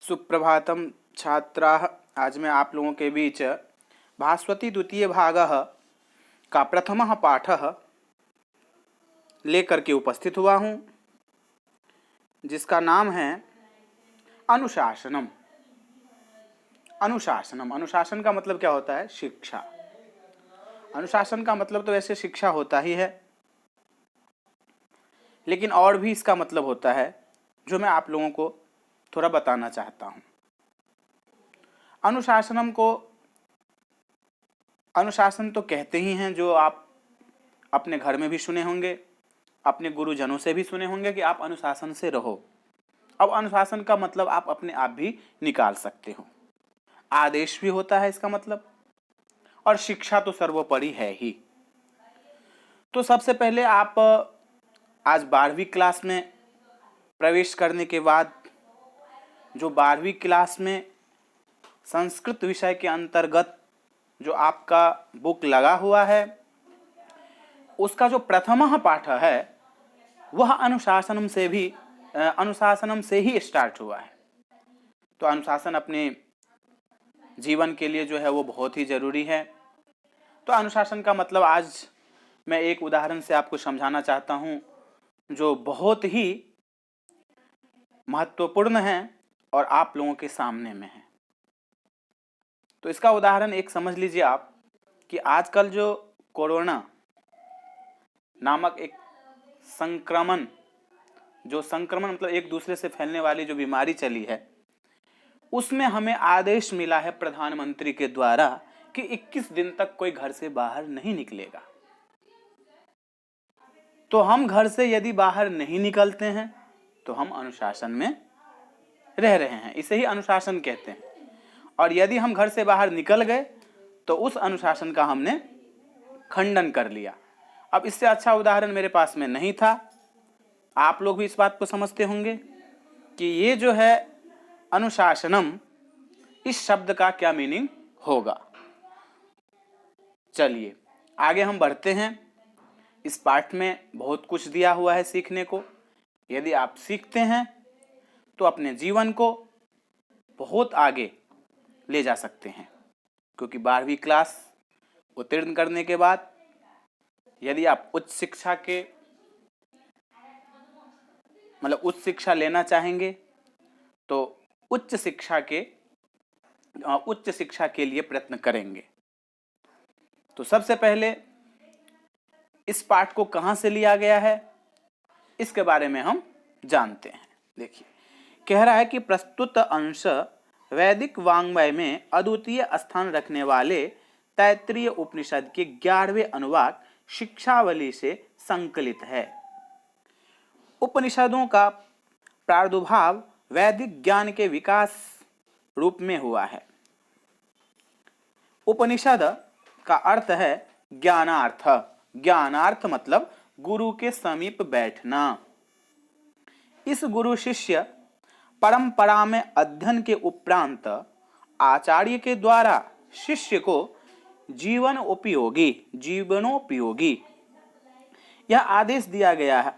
सुप्रभातम छात्राः। आज मैं आप लोगों के बीच भास्वती द्वितीय भागः का प्रथमः पाठः लेकर के उपस्थित हुआ हूँ, जिसका नाम है अनुशासनम। अनुशासनम, अनुशासन का मतलब क्या होता है? शिक्षा। अनुशासन का मतलब तो वैसे शिक्षा होता ही है, लेकिन और भी इसका मतलब होता है जो मैं आप लोगों को थोड़ा बताना चाहता हूँ। अनुशासन तो कहते ही हैं, जो आप अपने घर में भी सुने होंगे, अपने गुरुजनों से भी सुने होंगे कि आप अनुशासन से रहो। अब अनुशासन का मतलब आप अपने आप भी निकाल सकते हो। आदेश भी होता है इसका मतलब, और शिक्षा तो सर्वोपरि है ही। तो सबसे पहले आप आज 12वीं क्लास में प्रवेश करने के बाद जो 12वीं क्लास में संस्कृत विषय के अंतर्गत जो आपका बुक लगा हुआ है, उसका जो प्रथम पाठ है वह अनुशासनम से ही स्टार्ट हुआ है। तो अनुशासन अपने जीवन के लिए जो है वो बहुत ही जरूरी है। तो अनुशासन का मतलब आज मैं एक उदाहरण से आपको समझाना चाहता हूँ, जो बहुत ही महत्वपूर्ण है और आप लोगों के सामने में है। तो इसका उदाहरण एक समझ लीजिए आप कि आजकल जो कोरोना नामक एक संक्रमण मतलब एक दूसरे से फैलने वाली जो बीमारी चली है, उसमें हमें आदेश मिला है प्रधानमंत्री के द्वारा कि 21 दिन तक कोई घर से बाहर नहीं निकलेगा। तो हम घर से यदि बाहर नहीं निकलते हैं तो हम अनुशासन में रह रहे हैं, इसे ही अनुशासन कहते हैं। और यदि हम घर से बाहर निकल गए तो उस अनुशासन का हमने खंडन कर लिया। अब इससे अच्छा उदाहरण मेरे पास में नहीं था। आप लोग भी इस बात को समझते होंगे कि ये जो है अनुशासनम, इस शब्द का क्या मीनिंग होगा। चलिए आगे हम बढ़ते हैं। इस पाठ में बहुत कुछ दिया हुआ है सीखने को। यदि आप सीखते हैं तो अपने जीवन को बहुत आगे ले जा सकते हैं, क्योंकि 12वीं क्लास उत्तीर्ण करने के बाद यदि आप उच्च शिक्षा लेना चाहेंगे तो उच्च शिक्षा के लिए प्रयत्न करेंगे। तो सबसे पहले इस पाठ को कहां से लिया गया है, इसके बारे में हम जानते हैं। देखिए, कह रहा है कि प्रस्तुत अंश वैदिक वाङ्मय में अद्वितीय स्थान रखने वाले तैत्तिरीय उपनिषद के 11वें अनुवाक शिक्षावली से संकलित है। उपनिषदों का प्रादुर्भाव वैदिक ज्ञान के विकास रूप में हुआ है। उपनिषद का अर्थ है ज्ञानार्थ। ज्ञानार्थ मतलब गुरु के समीप बैठना। इस गुरु शिष्य परंपरा में अध्ययन के उपरांत आचार्य के द्वारा शिष्य को जीवनोपयोगी यह आदेश दिया गया है।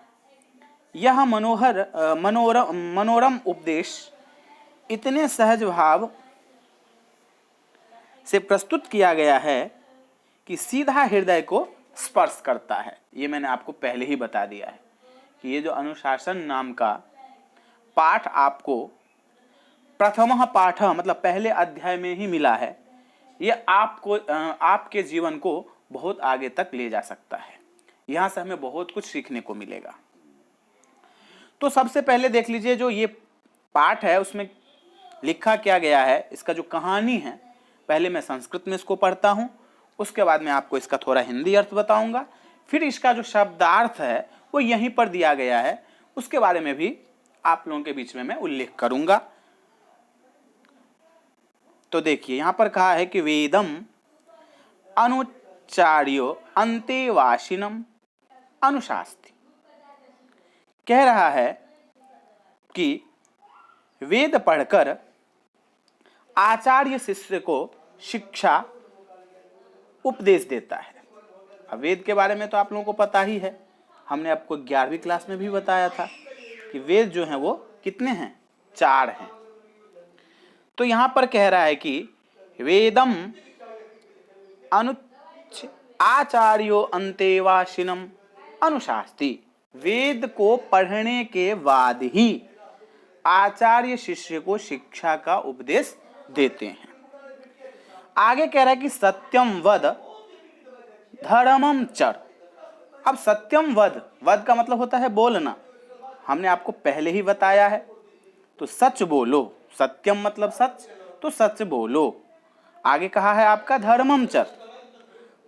यह मनोरम उपदेश इतने सहज भाव से प्रस्तुत किया गया है कि सीधा हृदय को स्पर्श करता है। ये मैंने आपको पहले ही बता दिया है कि ये जो अनुशासन नाम का पाठ आपको प्रथम पाठ मतलब पहले अध्याय में ही मिला है, ये आपके जीवन को बहुत आगे तक ले जा सकता है। यहां से हमें बहुत कुछ सीखने को मिलेगा। तो सबसे पहले देख लीजिए, जो ये पाठ है उसमें लिखा क्या गया है, इसका जो कहानी है, पहले मैं संस्कृत में इसको पढ़ता हूं, उसके बाद मैं आपको इसका थोड़ा हिंदी अर्थ बताऊंगा, फिर इसका जो शब्दार्थ है वो यहीं पर दिया गया है, उसके बारे में भी आप लोगों के बीच में मैं उल्लेख करूंगा। तो देखिए, यहां पर कहा है कि वेदम अनुचार्यो अंतेवासिनम अनुशास्ति। कह रहा है कि वेद पढ़कर आचार्य शिष्य को शिक्षा उपदेश देता है। अब वेद के बारे में तो आप लोगों को पता ही है, हमने आपको 11वीं क्लास में भी बताया था कि वेद जो हैं वो कितने हैं? 4 हैं। तो यहां पर कह रहा है कि वेदम अनु आचार्यो अंतेवासिनम अनुशास्ति। वेद को पढ़ने के बाद ही आचार्य शिष्य को शिक्षा का उपदेश देते हैं। आगे कह रहा है कि सत्यम वद धर्मम चर। अब सत्यम वद, वद का मतलब होता है बोलना, हमने आपको पहले ही बताया है। तो सच बोलो, सत्यम मतलब सच, तो सच बोलो। आगे कहा है आपका धर्मम चर,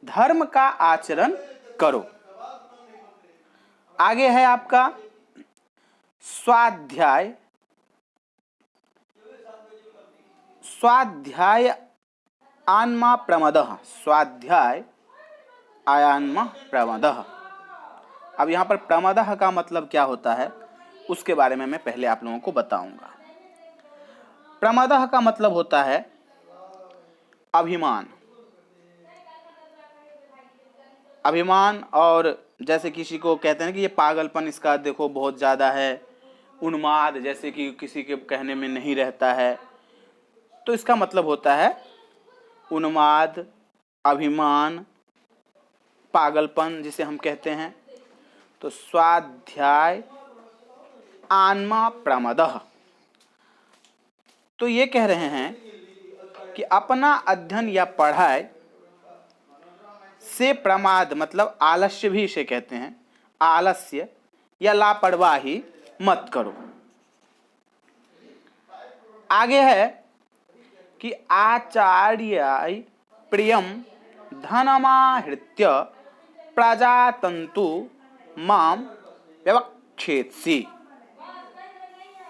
धर्म का आचरण करो। आगे है आपका स्वाध्याय, स्वाध्याय आन्मा प्रमदः, स्वाध्याय आयान्मा प्रमदः। अब यहां पर प्रमदः का मतलब क्या होता है उसके बारे में मैं पहले आप लोगों को बताऊंगा। प्रमदः का मतलब होता है अभिमान। अभिमान, और जैसे किसी को कहते हैं कि ये पागलपन इसका देखो बहुत ज़्यादा है, उन्माद, जैसे कि किसी के कहने में नहीं रहता है, तो इसका मतलब होता है उन्माद, अभिमान, पागलपन जिसे हम कहते हैं। तो स्वाध्याय आन्मा प्रमदः, तो ये कह रहे हैं कि अपना अध्ययन या पढ़ाई से प्रमाद मतलब आलस्य भी इसे कहते हैं, आलस्य या लापरवाही मत करो। आगे है कि आचार्याय प्रियम धनमाहृत्य प्रजातंतु माम व्यवक्षेत्सि,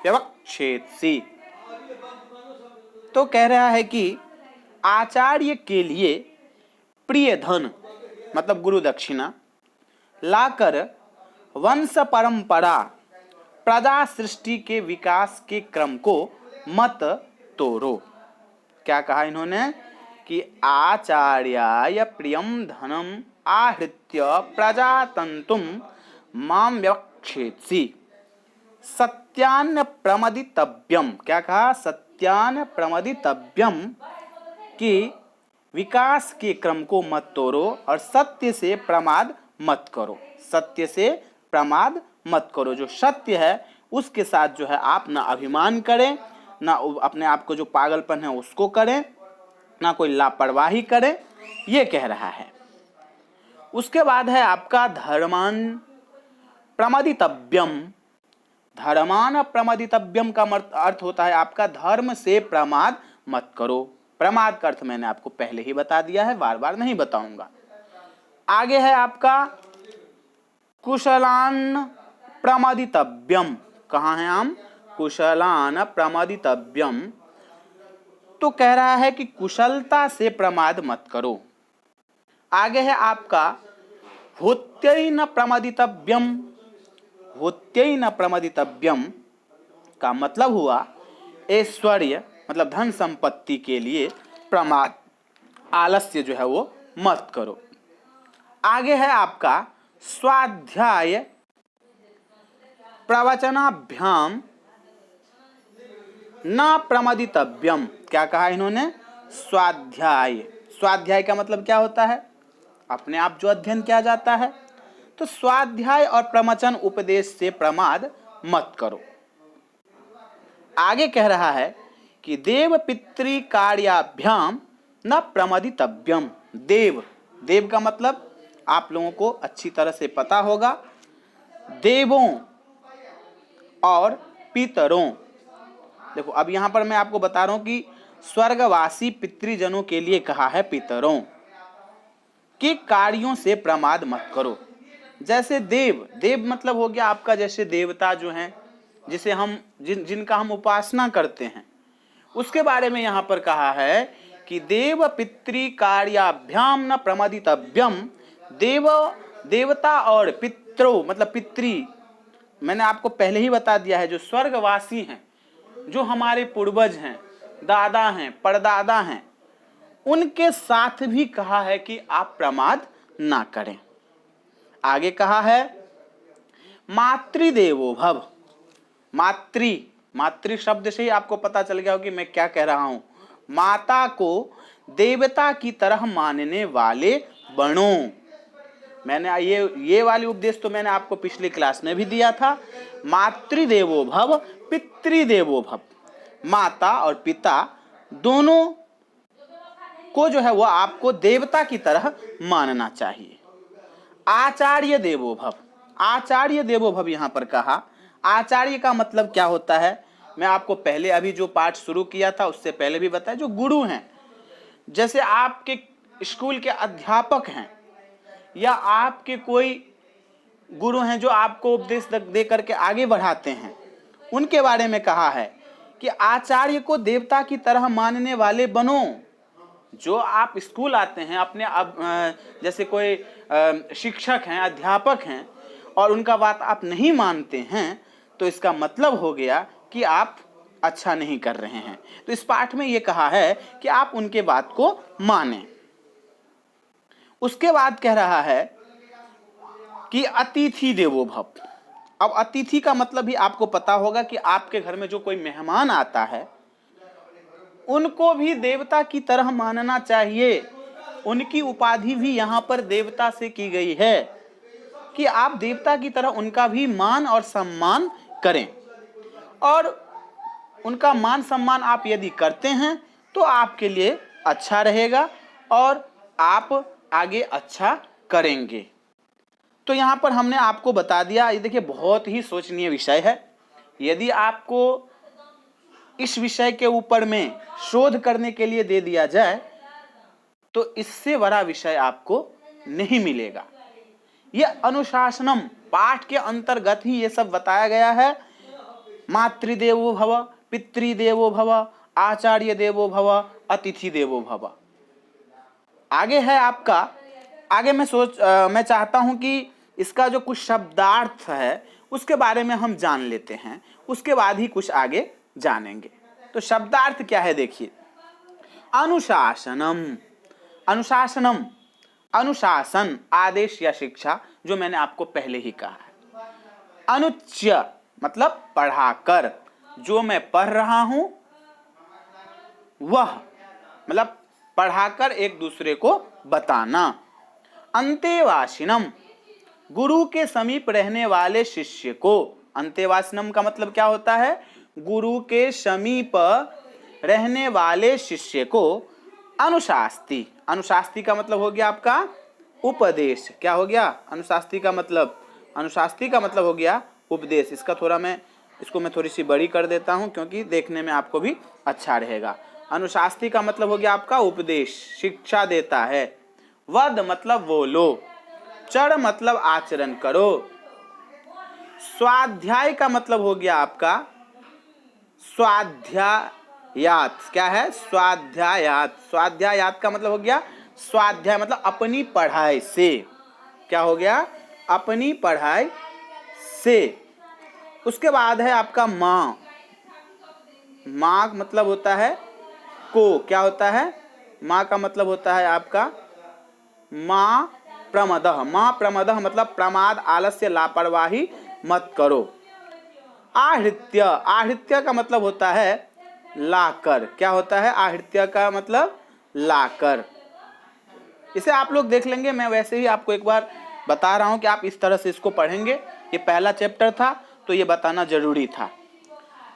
व्यवक्षेत्सि। तो कह रहा है कि आचार्य के लिए प्रिय धन मतलब गुरु दक्षिणा लाकर वंश परंपरा प्रजा सृष्टि के विकास के क्रम को मत तोड़ो। क्या कहा इन्होंने कि आचार्याय प्रियम धनम आहृत्य प्रजातंतुम माम व्यवक्षेत्सि सत्यान प्रमदितव्यम। क्या कहा? सत्यान प्रमदितव्यम, कि विकास के क्रम को मत तोड़ो और सत्य से प्रमाद मत करो। सत्य से प्रमाद मत करो, जो सत्य है उसके साथ जो है आप ना अभिमान करें, ना अपने आप को जो पागलपन है उसको करें, ना कोई लापरवाही करें, ये कह रहा है। उसके बाद है आपका धर्मान प्रमदितव्यम। धर्मान प्रमदितव्यम का अर्थ होता है आपका धर्म से प्रमाद मत करो। प्रमाद का अर्थ मैंने आपको पहले ही बता दिया है, बार बार नहीं बताऊंगा। आगे है आपका कुशलान प्रमदितव्यम। कहाँ हैं हम? कुशलान प्रमदितव्यम। तो कह रहा है कि कुशलता से प्रमाद मत करो। आगे है आपका हुत्यैन प्रमदितव्यम। हुत्यैन प्रमदितव्यम का मतलब हुआ ऐश्वर्य मतलब धन संपत्ति के लिए प्रमाद, आलस्य जो है वो मत करो। आगे है आपका स्वाध्याय प्रवचनाभ्याम न प्रमदितव्यम। क्या कहा इन्होंने? स्वाध्याय। स्वाध्याय का मतलब क्या होता है? अपने आप जो अध्ययन किया जाता है। तो स्वाध्याय और प्रवचन उपदेश से प्रमाद मत करो। आगे कह रहा है कि देव पितृ कार्याभ्याम न प्रमदितव्यम। देव, देव का मतलब आप लोगों को अच्छी तरह से पता होगा, देवों और पितरों। देखो अब यहां पर मैं आपको बता रहा हूं कि स्वर्गवासी पितृजनों के लिए कहा है पितरों के कार्यों से प्रमाद मत करो। जैसे देव, देव मतलब हो गया आपका जैसे देवता जो हैं, जिसे हम जिनका हम उपासना करते हैं, उसके बारे में यहाँ पर कहा है कि देव पितृ कार्याभ्याम न प्रमदितव्यम। देव, देवता और पितरों मतलब पितृ, मैंने आपको पहले ही बता दिया है, जो स्वर्गवासी हैं, जो हमारे पूर्वज हैं, दादा हैं, परदादा हैं, उनके साथ भी कहा है कि आप प्रमाद ना करें। आगे कहा है मातृदेवो भव। मातृ मातृ शब्द से ही आपको पता चल गया हो कि मैं क्या कह रहा हूं। माता को देवता की तरह मानने वाले बनो। मैंने ये वाली उपदेश तो मैंने आपको पिछली क्लास में भी दिया था। मातृदेवो भव पितृदेवो भव। माता और पिता दोनों को जो है वो आपको देवता की तरह मानना चाहिए। आचार्य देवो भव, आचार्य देवो भव यहां पर कहा। आचार्य का मतलब क्या होता है, मैं आपको पहले अभी जो पाठ शुरू किया था उससे पहले भी बताया, जो गुरु हैं, जैसे आपके स्कूल के अध्यापक हैं या आपके कोई गुरु हैं जो आपको उपदेश दे करके आगे बढ़ाते हैं, उनके बारे में कहा है कि आचार्य को देवता की तरह मानने वाले बनो। जो आप स्कूल आते हैं अपने जैसे कोई शिक्षक हैं, अध्यापक हैं, और उनका बात आप नहीं मानते हैं, तो इसका मतलब हो गया कि आप अच्छा नहीं कर रहे हैं। तो इस पाठ में ये कहा है कि आप उनके बात को मानें। उसके बाद कह रहा है कि अतिथि देवो भव। अब अतिथि का मतलब भी आपको पता होगा कि आपके घर में जो कोई मेहमान आता है उनको भी देवता की तरह मानना चाहिए। उनकी उपाधि भी यहाँ पर देवता से की गई है कि आप देवता की तरह उनका भी मान और सम्मान करें। और उनका मान सम्मान आप यदि करते हैं तो आपके लिए अच्छा रहेगा और आप आगे अच्छा करेंगे। तो यहाँ पर हमने आपको बता दिया। ये देखिए बहुत ही सोचनीय विषय है। यदि आपको इस विषय के ऊपर में शोध करने के लिए दे दिया जाए तो इससे बड़ा विषय आपको नहीं मिलेगा। यह अनुशासनम पाठ के अंतर्गत ही ये सब बताया गया है। मातृदेवो भव, पितृदेवो भव, आचार्य देवो भव, अतिथि देवो भव। आगे है आपका, आगे मैं चाहता हूं कि इसका जो कुछ शब्दार्थ है उसके बारे में हम जान लेते हैं, उसके बाद ही कुछ आगे जानेंगे। तो शब्दार्थ क्या है देखिए। अनुशासनम, अनुशासनम, अनुशासन, आदेश या शिक्षा, जो मैंने आपको पहले ही कहा है। अनुच्य मतलब पढ़ाकर, जो मैं पढ़ रहा हूं वह, मतलब पढ़ाकर एक दूसरे को बताना। अंतेवासिनम, गुरु के समीप रहने वाले शिष्य को। अंतेवासिनम का मतलब क्या होता है, गुरु के समीप रहने वाले शिष्य को अनुशास्ति। अनुशास्ति का मतलब हो गया आपका उपदेश। क्या हो गया अनुशास्ति का मतलब? अनुशास्ति का मतलब हो गया उपदेश। इसको मैं थोड़ी सी बड़ी कर देता हूं क्योंकि देखने में आपको भी अच्छा रहेगा। अनुशास्ति का मतलब हो गया आपका उपदेश, शिक्षा देता है। वद मतलब बोलो, चढ़ मतलब आचरण करो। स्वाध्याय का मतलब हो गया आपका स्वाध्यायात। क्या है? स्वाध्यायात। स्वाध्यायात का मतलब हो गया स्वाध्याय, मतलब अपनी पढ़ाई से। क्या हो गया? अपनी पढ़ाई से। उसके बाद है आपका माँ। माँ मतलब होता है को। क्या होता है? माँ का मतलब होता है आपका माँ प्रमदः। माँ प्रमदः मतलब प्रमाद, आलस्य, लापरवाही मत करो। आहृत्य, आहृत्य का मतलब होता है लाकर। क्या होता है? आहृत्य का मतलब लाकर। इसे आप लोग देख लेंगे, मैं वैसे ही आपको एक बार बता रहा हूं कि आप इस तरह से इसको पढ़ेंगे। ये पहला चैप्टर था तो ये बताना जरूरी था।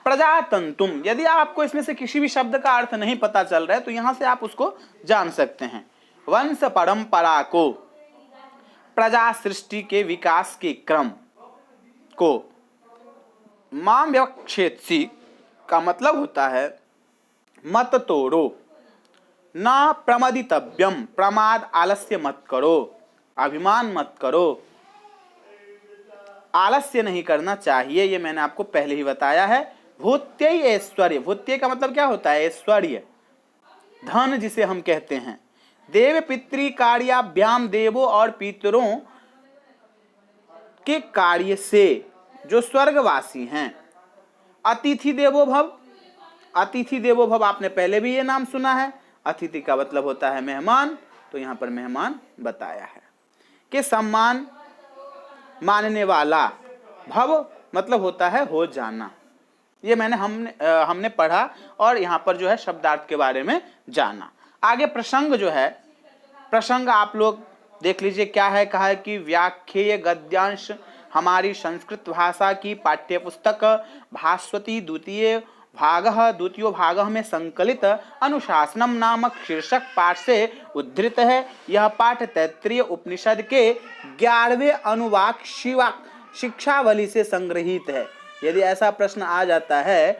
प्रजातंतुम, यदि आपको इसमें से किसी भी शब्द का अर्थ नहीं पता चल रहा है तो यहां से आप उसको जान सकते हैं। वंश परंपरा को, प्रजा सृष्टि के विकास के क्रम को। माम व्यक्षेत्सि का मतलब होता है मत तोड़ो। ना प्रमदितव्यम, प्रमाद, आलस्य मत करो, अभिमान मत करो। आलस्य नहीं करना चाहिए, ये मैंने आपको पहले ही बताया है। भूत्य ऐश्वर्य, भूत्य का मतलब क्या होता है? ऐश्वर्य, धन जिसे हम कहते हैं। देव पितृ कार्याभ्याम, देवों और पितरों के कार्य से, जो स्वर्गवासी हैं। अतिथि देवो भव, अतिथि देवो भव आपने पहले भी ये नाम सुना है। अतिथि का मतलब होता है मेहमान, तो यहां पर मेहमान बताया है। कि सम्मान मानने वाला, भव मतलब होता है हो जाना, ये हमने पढ़ा और यहाँ पर जो है शब्दार्थ के बारे में जाना। आगे प्रसंग जो है, प्रसंग आप लोग देख लीजिए क्या है। कहा है कि व्याख्येय गद्यांश हमारी संस्कृत भाषा की पाठ्य पुस्तक भास्वती द्वितीय भाग में संकलित अनुशासनम नामक शीर्षक पाठ से उद्धृत है। यह पाठ तैत्तिरीय उपनिषद के 11वें अनुवाक शिक्षावली से संग्रहित है। यदि ऐसा प्रश्न आ जाता है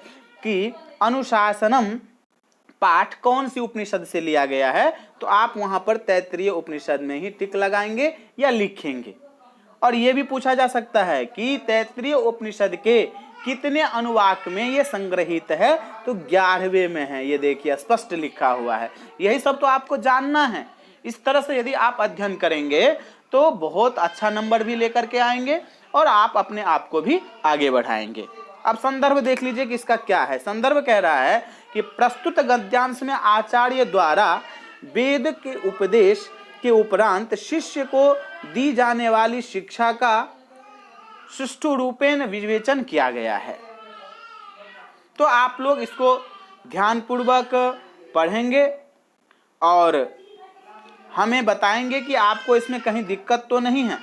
कि अनुशासनम पाठ कौन सी उपनिषद से लिया गया है, तो आप वहां पर तैत्तिरीय उपनिषद में ही टिक लगाएंगे या लिखेंगे। और यह भी पूछा जा सकता है कि तैत्तिरीय उपनिषद के कितने अनुवाक में ये संग्रहित है, तो 11वें में है। ये देखिए स्पष्ट लिखा हुआ है। यही सब तो आपको जानना है। इस तरह से यदि आप अध्ययन करेंगे तो बहुत अच्छा नंबर भी लेकर के आएंगे और आप अपने आप को भी आगे बढ़ाएंगे। अब संदर्भ देख लीजिए कि इसका क्या है। संदर्भ कह रहा है कि प्रस्तुत गद्यांश में आचार्य द्वारा वेद के उपदेश के उपरांत शिष्य को दी जाने वाली शिक्षा का सुष्ठु रूपेण विवेचन किया गया है। तो आप लोग इसको ध्यानपूर्वक पढ़ेंगे और हमें बताएंगे कि आपको इसमें कहीं दिक्कत तो नहीं है।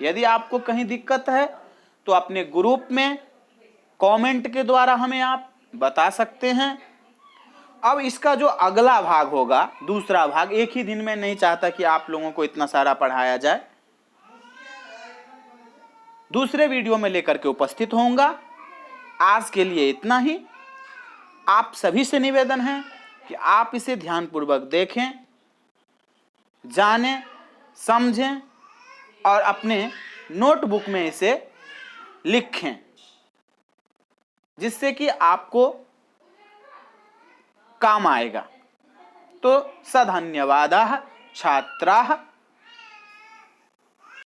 यदि आपको कहीं दिक्कत है तो अपने ग्रुप में कमेंट के द्वारा हमें आप बता सकते हैं। अब इसका जो अगला भाग होगा, दूसरा भाग, एक ही दिन में नहीं चाहता कि आप लोगों को इतना सारा पढ़ाया जाए, दूसरे वीडियो में लेकर के उपस्थित होऊंगा। आज के लिए इतना ही। आप सभी से निवेदन है कि आप इसे ध्यानपूर्वक देखें, जानें, समझें और अपने नोटबुक में इसे लिखें, जिससे कि आपको काम आएगा। तो सधन्यवादाः छात्राः।